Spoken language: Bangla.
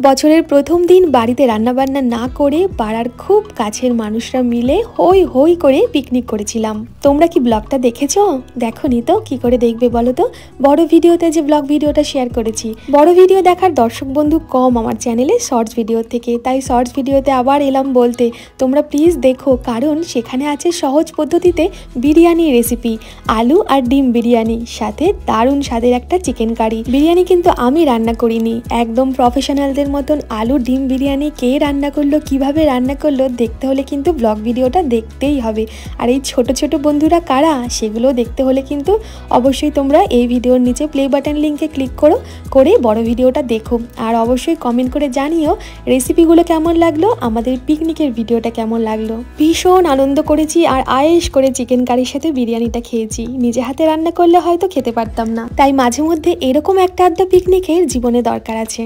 বছরের প্রথম দিন বাড়িতে রান্নাবান্না না করে পাড়ার খুব কাছের মানুষরা মিলে হই হই করে পিকনিক করেছিলাম। তোমরা কি ব্লগটা দেখেছো? দেখোনি তো কি করে দেখবে বলো তো? বড় ভিডিওতে যে ব্লগ ভিডিওটা শেয়ার করেছি, বড় ভিডিও দেখার দর্শক বন্ধু কম আমার চ্যানেলে শর্টস ভিডিও থেকে, তাই শর্টস ভিডিওতে আবার এলাম বলতে তোমরা প্লিজ দেখো, কারণ সেখানে আছে সহজ পদ্ধতিতে বিরিয়ানি রেসিপি, আলু আর ডিম বিরিয়ানি, সাথে দারুণ স্বাদের একটা চিকেন কারি। বিরিয়ানি কিন্তু আমি রান্না করিনি, একদম প্রফেশনালদের মতন আলু ডিম বিরিয়ানি কে রান্না করলো, কিভাবে রান্না করলো দেখতে হলে কিন্তু ব্লগ ভিডিওটা দেখতেই হবে। আর এই ছোট ছোট বন্ধুরা কারা সেগুলো দেখতে হলে কিন্তু অবশ্যই তোমরা এই ভিডিওর নিচে প্লে বাটন লিঙ্কে ক্লিক করে বড় ভিডিওটা দেখো। আর অবশ্যই কমেন্ট করে জানিও রেসিপিগুলো কেমন লাগলো, আমাদের পিকনিকের ভিডিওটা কেমন লাগলো। ভীষণ আনন্দ করেছি আর আয়েশ করে চিকেন কারির সাথে বিরিয়ানিটা খেয়েছি। নিজে হাতে রান্না করলে হয়তো খেতে পারতাম না, তাই মাঝে মধ্যে এরকম একটা আধটা পিকনিকের জীবনে দরকার আছে।